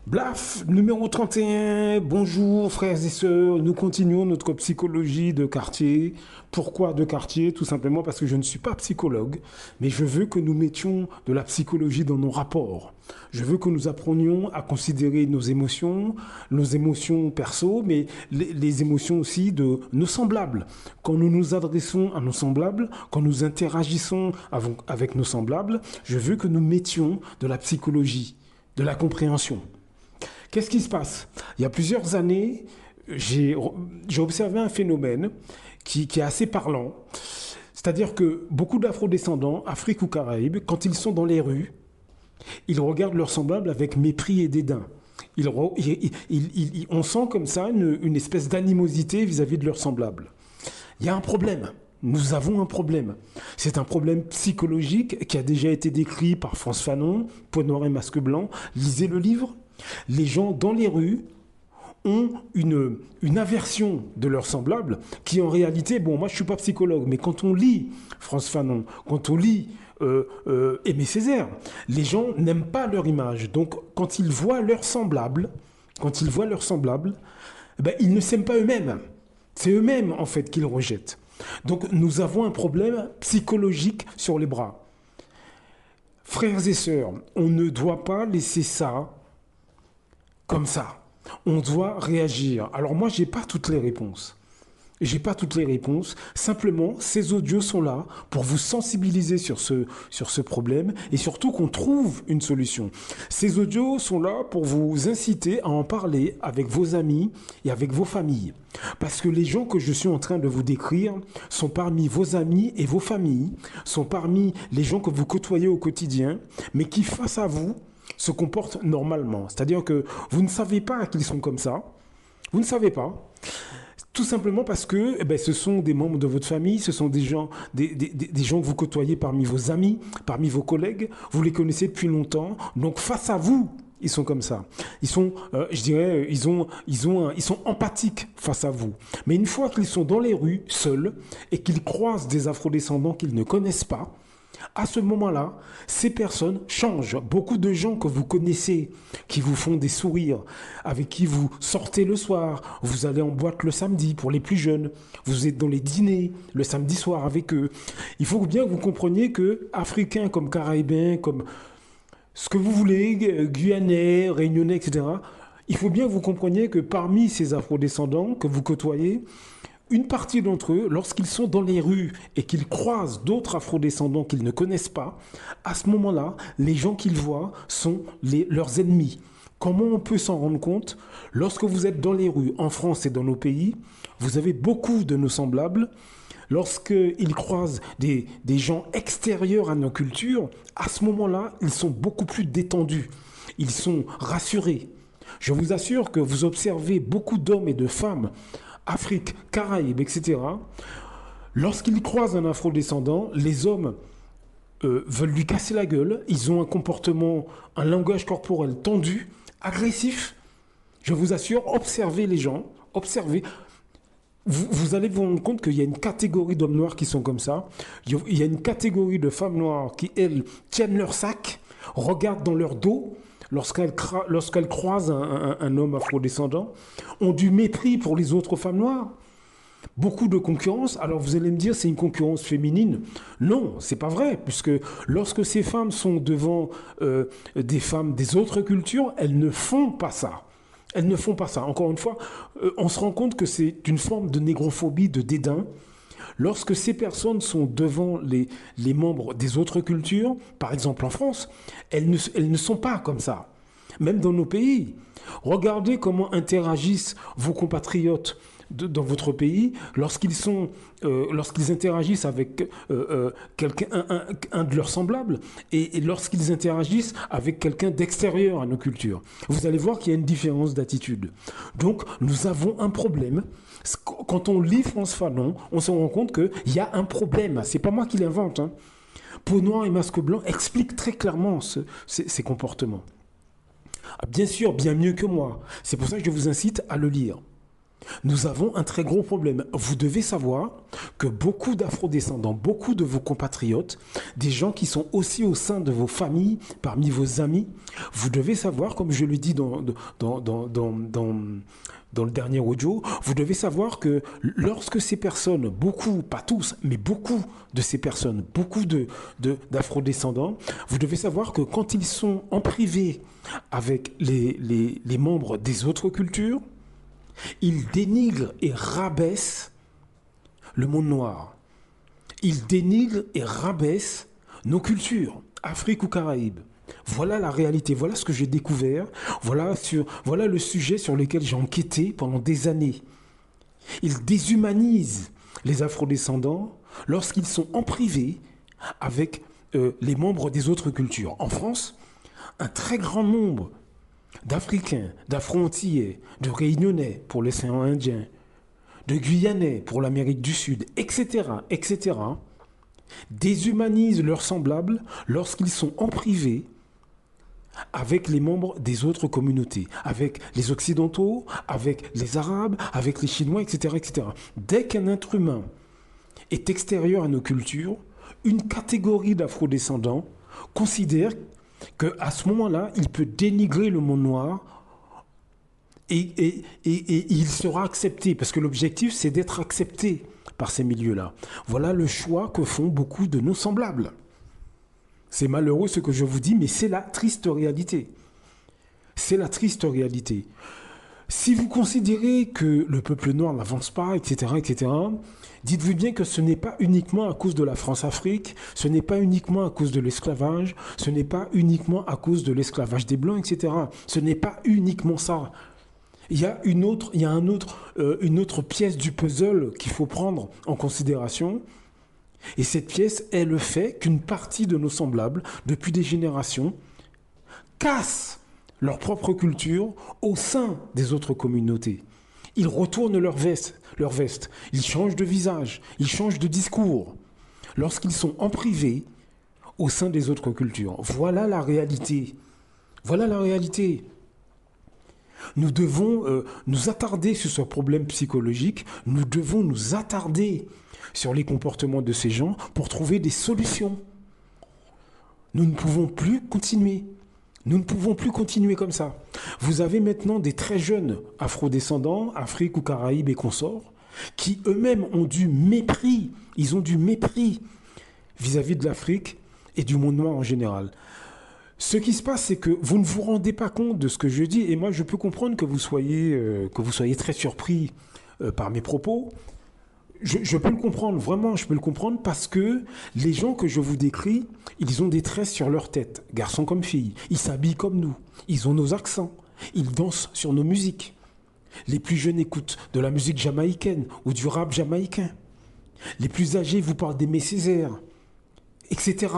Blaf, numéro 31. Bonjour frères et sœurs, nous continuons notre psychologie de quartier. Pourquoi de quartier? Tout simplement parce que je ne suis pas psychologue, mais je veux que nous mettions de la psychologie dans nos rapports. Je veux que nous apprenions à considérer nos émotions perso, mais les émotions aussi de nos semblables. Quand nous nous adressons à nos semblables, quand nous interagissons avec nos semblables, je veux que nous mettions de la psychologie, de la compréhension. Qu'est-ce qui se passe? Il y a plusieurs années, j'ai observé un phénomène qui est assez parlant. C'est-à-dire que beaucoup d'afro-descendants, Afrique ou Caraïbes, quand ils sont dans les rues, ils regardent leurs semblables avec mépris et dédain. On sent comme ça une espèce d'animosité vis-à-vis de leurs semblables. Il y a un problème. Nous avons un problème. C'est un problème psychologique qui a déjà été décrit par France Fanon, Peau noire et masque blanc. Lisez le livre. Les gens dans les rues ont une aversion de leurs semblables qui en réalité, bon, moi je ne suis pas psychologue, mais quand on lit France Fanon, quand on lit Aimé Césaire, les gens n'aiment pas leur image. Donc quand ils voient leurs semblables, ben, ils ne s'aiment pas eux-mêmes. C'est eux-mêmes en fait qu'ils rejettent. Donc nous avons un problème psychologique sur les bras. Frères et sœurs, on ne doit pas laisser ça comme ça. On doit réagir. Alors moi, j'ai pas toutes les réponses. J'ai pas toutes les réponses. Simplement, ces audios sont là pour vous sensibiliser sur ce problème et surtout qu'on trouve une solution. Ces audios sont là pour vous inciter à en parler avec vos amis et avec vos familles. Parce que les gens que je suis en train de vous décrire sont parmi vos amis et vos familles, sont parmi les gens que vous côtoyez au quotidien, mais qui, face à vous, se comportent normalement. C'est-à-dire que vous ne savez pas qu'ils sont comme ça. Vous ne savez pas. Tout simplement parce que ce sont des membres de votre famille, ce sont des gens que vous côtoyez parmi vos amis, parmi vos collègues, vous les connaissez depuis longtemps, donc face à vous, ils sont comme ça. Ils sont, ils sont empathiques face à vous. Mais une fois qu'ils sont dans les rues, seuls, et qu'ils croisent des afrodescendants qu'ils ne connaissent pas, à ce moment-là, ces personnes changent. Beaucoup de gens que vous connaissez, qui vous font des sourires, avec qui vous sortez le soir, vous allez en boîte le samedi pour les plus jeunes, vous êtes dans les dîners le samedi soir avec eux. Il faut bien que vous compreniez que Africains comme Caraïbens, comme ce que vous voulez, Guyanais, Réunionnais, etc., il faut bien que vous compreniez que parmi ces afrodescendants que vous côtoyez, une partie d'entre eux, lorsqu'ils sont dans les rues et qu'ils croisent d'autres afrodescendants qu'ils ne connaissent pas, à ce moment-là, les gens qu'ils voient sont leurs ennemis. Comment on peut s'en rendre compte? Lorsque vous êtes dans les rues, en France et dans nos pays, vous avez beaucoup de nos semblables. Lorsqu'ils croisent des gens extérieurs à nos cultures, à ce moment-là, ils sont beaucoup plus détendus. Ils sont rassurés. Je vous assure que vous observez beaucoup d'hommes et de femmes Afrique, Caraïbes, etc. Lorsqu'ils croisent un afrodescendant, les hommes veulent lui casser la gueule. Ils ont un comportement, un langage corporel tendu, agressif. Je vous assure, observez les gens, observez. Vous allez vous rendre compte qu'il y a une catégorie d'hommes noirs qui sont comme ça. Il y a une catégorie de femmes noires qui, elles, tiennent leur sac, regardent dans leur dos, lorsqu'elles croisent un homme afrodescendant, ont du mépris pour les autres femmes noires. Beaucoup de concurrence. Alors vous allez me dire, c'est une concurrence féminine. Non, c'est pas vrai, puisque lorsque ces femmes sont devant des femmes des autres cultures, elles ne font pas ça. Elles ne font pas ça. Encore une fois, on se rend compte que c'est une forme de négrophobie, de dédain. Lorsque ces personnes sont devant les membres des autres cultures, par exemple en France, elles ne sont pas comme ça. Même dans nos pays. Regardez comment interagissent vos compatriotes dans votre pays lorsqu'ils interagissent avec un de leurs semblables et lorsqu'ils interagissent avec quelqu'un d'extérieur à nos cultures. Vous allez voir qu'il y a une différence d'attitude. Donc nous avons un problème. Quand on lit France Fanon, on se rend compte qu'il y a un problème. C'est pas moi qui l'invente. Peau noire et masque blanc explique très clairement ces comportements. Bien sûr, bien mieux que moi. C'est pour ça que je vous incite à le lire. Nous avons un très gros problème. Vous devez savoir que beaucoup d'afrodescendants, beaucoup de vos compatriotes, des gens qui sont aussi au sein de vos familles, parmi vos amis, vous devez savoir, comme je le dis dans le dernier audio, vous devez savoir que lorsque ces personnes, beaucoup, pas tous, mais beaucoup de ces personnes, d'afrodescendants, vous devez savoir que quand ils sont en privé avec les membres des autres cultures, ils dénigrent et rabaissent le monde noir. Ils dénigrent et rabaissent nos cultures, Afrique ou Caraïbes. Voilà la réalité, voilà ce que j'ai découvert, voilà le sujet sur lequel j'ai enquêté pendant des années. Ils déshumanisent les afrodescendants lorsqu'ils sont en privé avec les membres des autres cultures. En France, un très grand nombre d'Africains, d'Afro-Antillais, de Réunionnais pour l'océan Indien, de Guyanais pour l'Amérique du Sud, etc., déshumanisent leurs semblables lorsqu'ils sont en privé avec les membres des autres communautés, avec les Occidentaux, avec les Arabes, avec les Chinois, etc. Dès qu'un être humain est extérieur à nos cultures, une catégorie d'afrodescendants considère qu'à ce moment-là, il peut dénigrer le monde noir et il sera accepté, parce que l'objectif, c'est d'être accepté par ces milieux-là. Voilà le choix que font beaucoup de nos semblables. C'est malheureux ce que je vous dis, mais c'est la triste réalité. C'est la triste réalité. Si vous considérez que le peuple noir n'avance pas, etc., dites-vous bien que ce n'est pas uniquement à cause de la France-Afrique, ce n'est pas uniquement à cause de l'esclavage, ce n'est pas uniquement à cause de l'esclavage des Blancs, etc. Ce n'est pas uniquement ça. Il y a une autre pièce du puzzle qu'il faut prendre en considération. Et cette pièce est le fait qu'une partie de nos semblables, depuis des générations, cassent leur propre culture au sein des autres communautés. Ils retournent leur veste, ils changent de visage, ils changent de discours lorsqu'ils sont en privé au sein des autres cultures. Voilà la réalité. Voilà la réalité. Nous devons nous attarder sur ce problème psychologique, nous devons nous attarder sur les comportements de ces gens pour trouver des solutions. Nous ne pouvons plus continuer. Nous ne pouvons plus continuer comme ça. Vous avez maintenant des très jeunes afrodescendants, Afrique ou Caraïbes et consorts, qui eux-mêmes ont du mépris. Ils ont du mépris vis-à-vis de l'Afrique et du monde noir en général. Ce qui se passe, c'est que vous ne vous rendez pas compte de ce que je dis, et moi je peux comprendre que vous soyez très surpris par mes propos. Je peux le comprendre, vraiment, je peux le comprendre parce que les gens que je vous décris, ils ont des tresses sur leur tête, garçons comme filles. Ils s'habillent comme nous, ils ont nos accents, ils dansent sur nos musiques. Les plus jeunes écoutent de la musique jamaïcaine ou du rap jamaïcain. Les plus âgés vous parlent d'Aimé Césaire, etc.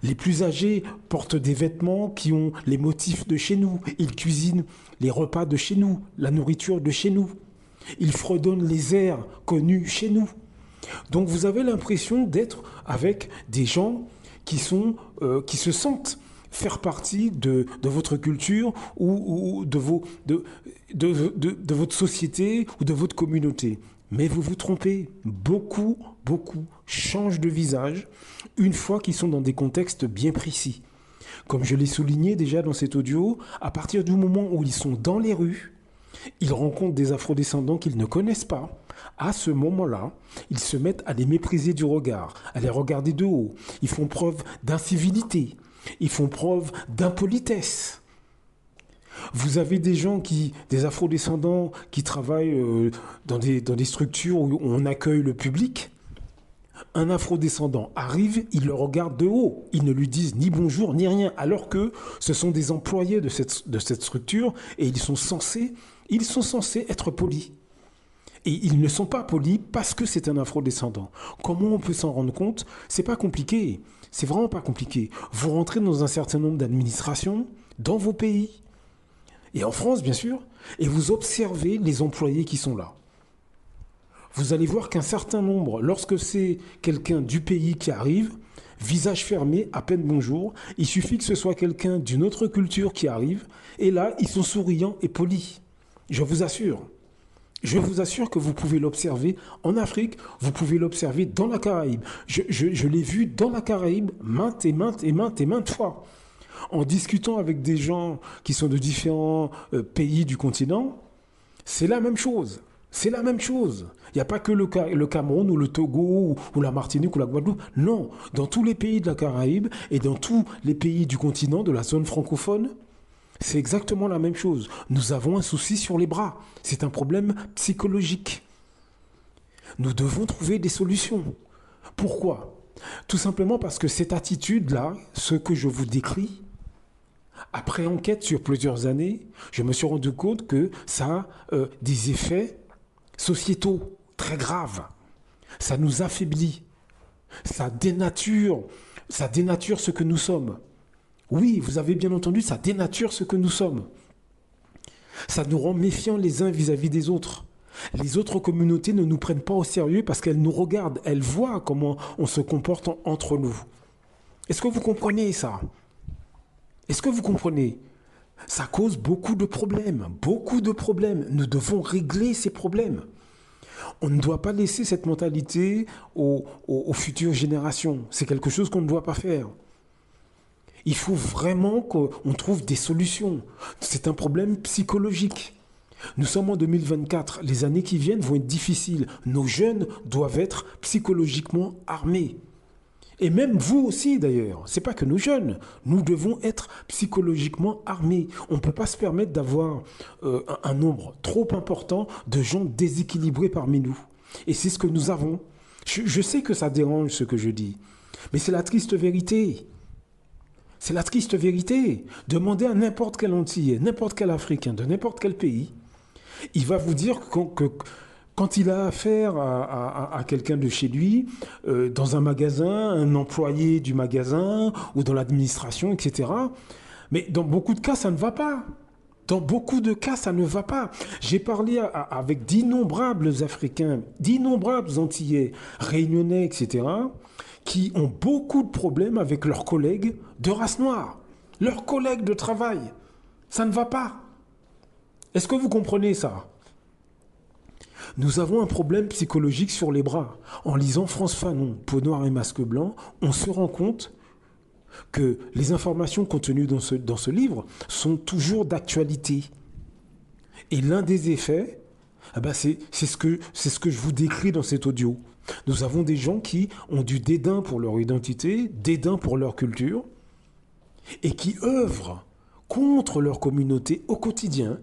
Les plus âgés portent des vêtements qui ont les motifs de chez nous. Ils cuisinent les repas de chez nous, la nourriture de chez nous. Ils fredonnent les airs connus chez nous. Donc vous avez l'impression d'être avec des gens qui se sentent faire partie de votre culture ou de votre société ou de votre communauté. Mais vous vous trompez. Beaucoup changent de visage une fois qu'ils sont dans des contextes bien précis. Comme je l'ai souligné déjà dans cet audio, à partir du moment où ils sont dans les rues, ils rencontrent des afrodescendants qu'ils ne connaissent pas. À ce moment-là, ils se mettent à les mépriser du regard, à les regarder de haut. Ils font preuve d'incivilité. Ils font preuve d'impolitesse. Vous avez des afrodescendants qui travaillent dans des structures où on accueille le public. Un afrodescendant arrive, il le regarde de haut. Ils ne lui disent ni bonjour ni rien, alors que ce sont des employés de cette structure et ils sont censés être polis. Et ils ne sont pas polis parce que c'est un afrodescendant. Comment on peut s'en rendre compte? C'est pas compliqué. C'est vraiment pas compliqué. Vous rentrez dans un certain nombre d'administrations dans vos pays. Et en France, bien sûr. Et vous observez les employés qui sont là. Vous allez voir qu'un certain nombre, lorsque c'est quelqu'un du pays qui arrive, visage fermé, à peine bonjour, il suffit que ce soit quelqu'un d'une autre culture qui arrive, et là, ils sont souriants et polis. Je vous assure. Je vous assure que vous pouvez l'observer en Afrique, vous pouvez l'observer dans la Caraïbe. Je l'ai vu dans la Caraïbe maintes fois. En discutant avec des gens qui sont de différents pays du continent, c'est la même chose. C'est la même chose. Il n'y a pas que le Cameroun ou le Togo ou la Martinique ou la Guadeloupe. Non, dans tous les pays de la Caraïbe et dans tous les pays du continent, de la zone francophone, c'est exactement la même chose. Nous avons un souci sur les bras. C'est un problème psychologique. Nous devons trouver des solutions. Pourquoi? Tout simplement parce que cette attitude-là, ce que je vous décris, après enquête sur plusieurs années, je me suis rendu compte que ça a des effets sociétaux très graves. Ça nous affaiblit. Ça dénature ce que nous sommes. Oui, vous avez bien entendu, ça dénature ce que nous sommes. Ça nous rend méfiants les uns vis-à-vis des autres. Les autres communautés ne nous prennent pas au sérieux parce qu'elles nous regardent, elles voient comment on se comporte entre nous. Est-ce que vous comprenez ça? Est-ce que vous comprenez? Ça cause beaucoup de problèmes, beaucoup de problèmes. Nous devons régler ces problèmes. On ne doit pas laisser cette mentalité aux futures générations. C'est quelque chose qu'on ne doit pas faire. Il faut vraiment qu'on trouve des solutions. C'est un problème psychologique. Nous sommes en 2024. Les années qui viennent vont être difficiles. Nos jeunes doivent être psychologiquement armés. Et même vous aussi d'ailleurs. C'est pas que nos jeunes. Nous devons être psychologiquement armés. On ne peut pas se permettre d'avoir un nombre trop important de gens déséquilibrés parmi nous. Et c'est ce que nous avons. Je sais que ça dérange ce que je dis. Mais c'est la triste vérité. C'est la triste vérité. Demandez à n'importe quel Antillais, n'importe quel Africain, de n'importe quel pays, il va vous dire que quand il a affaire à quelqu'un de chez lui, dans un magasin, un employé du magasin ou dans l'administration, etc., mais dans beaucoup de cas, ça ne va pas. Dans beaucoup de cas, ça ne va pas. J'ai parlé avec d'innombrables Africains, d'innombrables Antillais, Réunionnais, etc., qui ont beaucoup de problèmes avec leurs collègues de race noire, leurs collègues de travail. Ça ne va pas. Est-ce que vous comprenez ça? Nous avons un problème psychologique sur les bras. En lisant France Fanon, Peau noire et masque blanc, on se rend compte que les informations contenues dans ce livre sont toujours d'actualité. Et l'un des effets, c'est ce que je vous décris dans cet audio. Nous avons des gens qui ont du dédain pour leur identité, dédain pour leur culture, et qui œuvrent contre leur communauté au quotidien,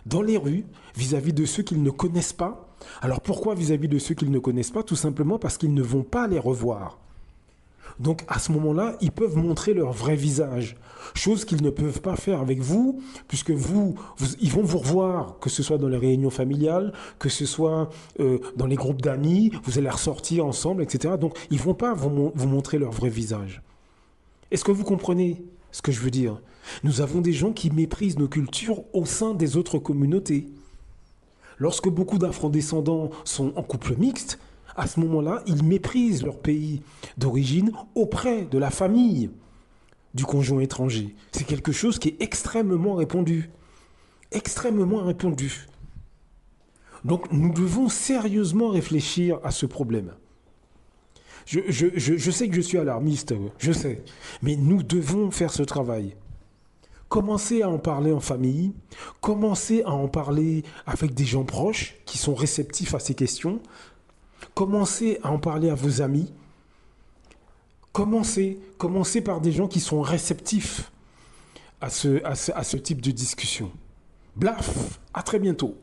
dans les rues, vis-à-vis de ceux qu'ils ne connaissent pas. Alors pourquoi vis-à-vis de ceux qu'ils ne connaissent pas? Tout simplement parce qu'ils ne vont pas les revoir. Donc à ce moment-là, ils peuvent montrer leur vrai visage, chose qu'ils ne peuvent pas faire avec vous, puisque ils vont vous revoir, que ce soit dans les réunions familiales, que ce soit dans les groupes d'amis, vous allez ressortir ensemble, etc. Donc ils ne vont pas vous montrer leur vrai visage. Est-ce que vous comprenez ce que je veux dire? Nous avons des gens qui méprisent nos cultures au sein des autres communautés. Lorsque beaucoup d'afrodescendants sont en couple mixte, à ce moment-là, ils méprisent leur pays d'origine auprès de la famille du conjoint étranger. C'est quelque chose qui est extrêmement répandu. Extrêmement répandu. Donc nous devons sérieusement réfléchir à ce problème. Je sais que je suis alarmiste, je sais, mais nous devons faire ce travail. Commencez à en parler en famille, commencez à en parler avec des gens proches qui sont réceptifs à ces questions, commencez à en parler à vos amis, commencez par des gens qui sont réceptifs à ce type de discussion. Blaf, à très bientôt.